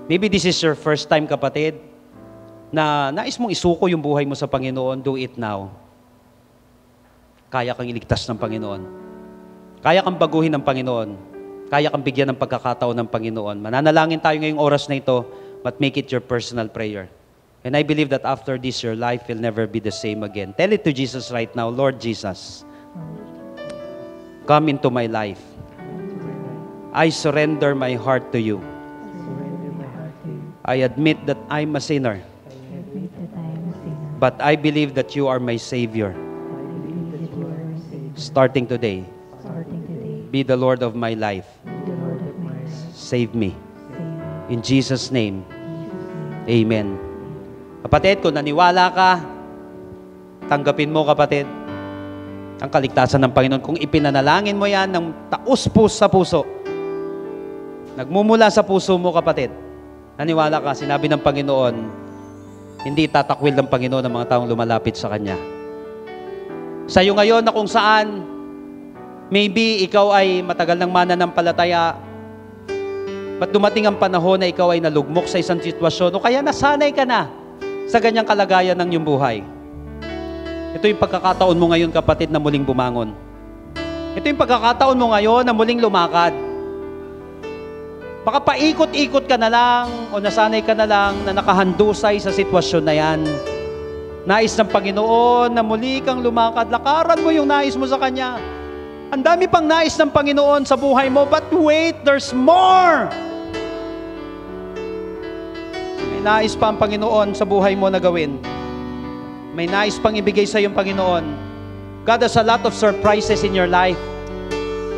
S1: Maybe this is your first time, kapatid, na nais mong isuko yung buhay mo sa Panginoon, do it now. Kaya kang iligtas ng Panginoon. Kaya kang baguhin ng Panginoon. Kaya kang bigyan ng pagkakataon ng Panginoon. Mananalangin tayo ngayong oras na ito, but make it your personal prayer. And I believe that after this, your life will never be the same again. Tell it to Jesus right now, Lord Jesus, come into my life. I surrender my heart to you. I admit that I'm a sinner. But I believe that you are my Savior. Starting today, be the Lord of my life. Save me. In Jesus' name, amen. Kapatid, kung naniwala ka, tanggapin mo, kapatid, ang kaligtasan ng Panginoon. Kung ipinanalangin mo yan ng taus-pus sa puso, nagmumula sa puso mo, kapatid, naniwala ka, sinabi ng Panginoon, hindi tatakwil ng Panginoon ang mga taong lumalapit sa Kanya. Sa iyo ngayon na kung saan, maybe ikaw ay matagal ng mananampalataya, ba't dumating ang panahon na ikaw ay nalugmok sa isang sitwasyon, o kaya nasanay ka na sa ganyang kalagayan ng iyong buhay. Ito yung pagkakataon mo ngayon, kapatid, na muling bumangon. Ito yung pagkakataon mo ngayon na muling lumakad. Baka paikot-ikot ka na lang o nasanay ka na lang na nakahandusay sa sitwasyon na yan. Nais ng Panginoon na muli kang lumakad. Lakaran mo yung nais mo sa Kanya. Ang dami pang nais ng Panginoon sa buhay mo, but wait, there's more! May nais pa ang Panginoon sa buhay mo na gawin. May nais pang ibigay sa iyong Panginoon. God has a lot of surprises in your life.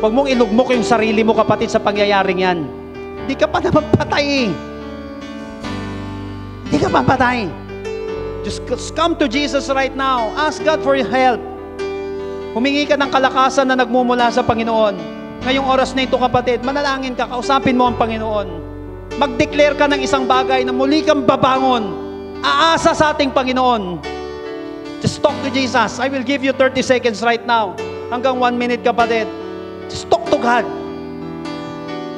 S1: Huwag mong ilugmok yung sarili mo, kapatid, sa pangyayaring yan. Hindi ka pa naman patay. Hindi ka pa patay. Just come to Jesus right now. Ask God for your help. Humingi ka ng kalakasan na nagmumula sa Panginoon. Ngayong oras na ito, kapatid, manalangin ka, kausapin mo ang Panginoon. Mag-declare ka ng isang bagay na muli kang babangon. Aasa sa ating Panginoon. Just talk to Jesus. I will give you 30 seconds right now. Hanggang 1 minute, kapatid. Just talk to God.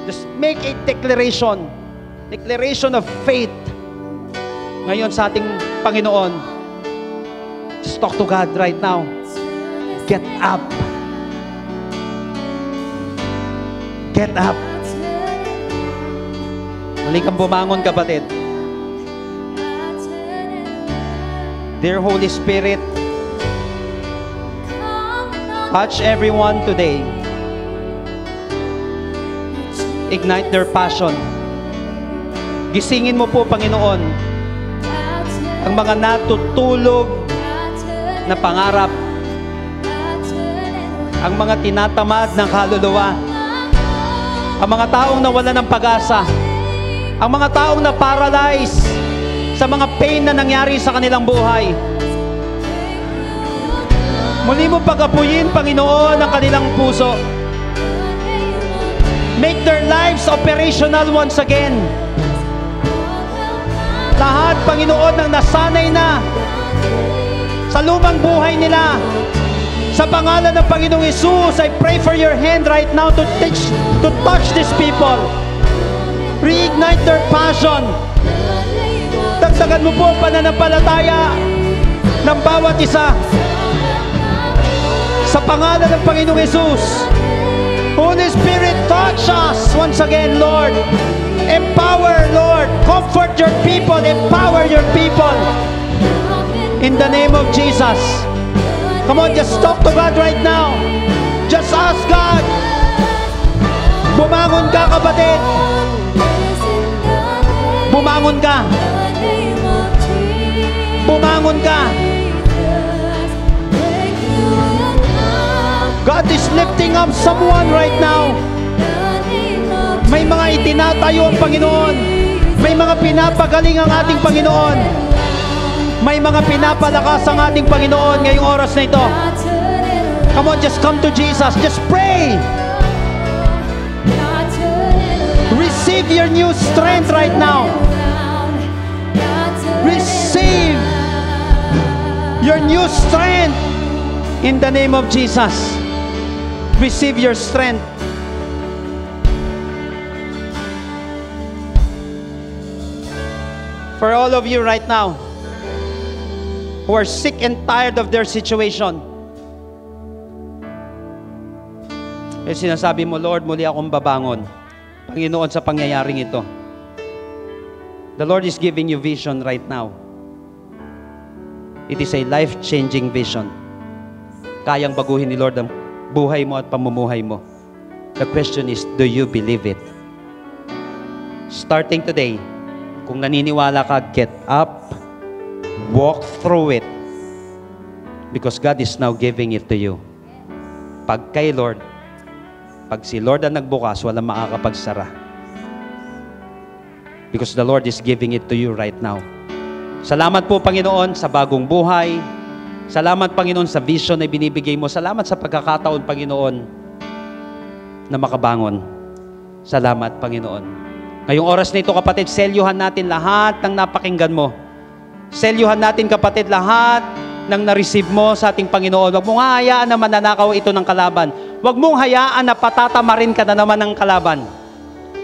S1: Just make a declaration. Declaration of faith. Ngayon sa ating Panginoon. Just talk to God right now. Get up. Get up. Muli kang bumangon, kapatid. Dear Holy Spirit, touch everyone today. Ignite their passion. Gisingin mo po, Panginoon, ang mga natutulog na pangarap, ang mga tinatamad ng kaluluwa, ang mga taong nawala ng pag-asa, ang mga taong na-paralyze sa mga pain na nangyari sa kanilang buhay. Muli mo pag-apuyin, Panginoon, ang kanilang puso. Make their lives operational once again. Lahat, Panginoon, ng nasanay na sa lumang buhay nila, sa pangalan ng Panginoong Hesus, I pray for your hand right now to touch these people. Reignite their passion. Dagdagan mo po ang pananampalataya ng bawat isa. Sa pangalan ng Panginoong Hesus, Holy Spirit, touch us once again, Lord. Empower, Lord. Comfort your people. Empower your people. In the name of Jesus. Come on, just talk to God right now. Just ask God. Bumangon ka, kapatid. Bumangon ka. lumingon ka. God is lifting up someone right now. May mga itinatayo ang Panginoon. May mga pinapagaling ang ating Panginoon. May mga pinapalakas ang ating Panginoon ngayong oras na ito. Come on, just come to Jesus. Just pray. Receive your new strength right now. Receive your new strength in the name of Jesus. Receive your strength. For all of you right now who are sick and tired of their situation, eh sinasabi mo, Lord, muli akong babangon, Panginoon, sa pangyayaring ito. The Lord is giving you vision right now. It is a life-changing vision. Kayang baguhin ni Lord ang buhay mo at pamumuhay mo. The question is, do you believe it? Starting today, kung naniniwala ka, get up, walk through it, because God is now giving it to you. Pag kay Lord, pag si Lord ang nagbukas, walang makakapagsara. Because the Lord is giving it to you right now. Salamat po, Panginoon, sa bagong buhay. Salamat, Panginoon, sa vision na binibigay mo. Salamat sa pagkakataon, Panginoon, na makabangon. Salamat, Panginoon. Ngayong oras na ito, kapatid, selyuhan natin lahat ng napakinggan mo. Selyuhan natin, kapatid, lahat ng na-receive mo sa ating Panginoon. Huwag mong hayaan na mananakaw ito ng kalaban. Huwag mong hayaan na patatamarin ka na naman ng kalaban.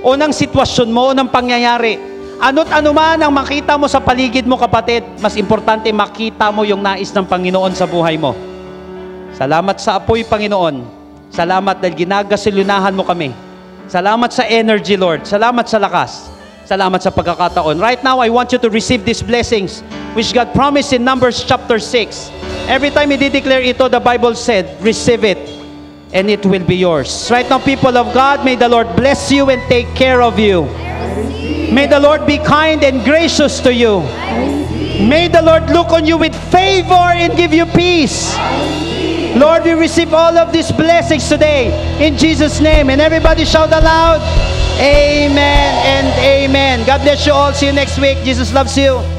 S1: O ng sitwasyon mo, o ng pangyayari. Ano't ano man ang makita mo sa paligid mo, kapatid, mas importante makita mo yung nais ng Panginoon sa buhay mo. Salamat sa apoy, Panginoon. Salamat dahil ginagasilunahan mo kami. Salamat sa energy, Lord. Salamat sa lakas. Salamat sa pagkakataon. Right now, I want you to receive these blessings which God promised in Numbers chapter 6. Every time He declare ito, the Bible said, receive it, and it will be yours. Right now, people of God, may the Lord bless you and take care of you. May the Lord be kind and gracious to you. May the Lord look on you with favor and give you peace. Lord, we receive all of these blessings today in Jesus' name. And everybody shout aloud, Amen and Amen. God bless you all. See you next week. Jesus loves you.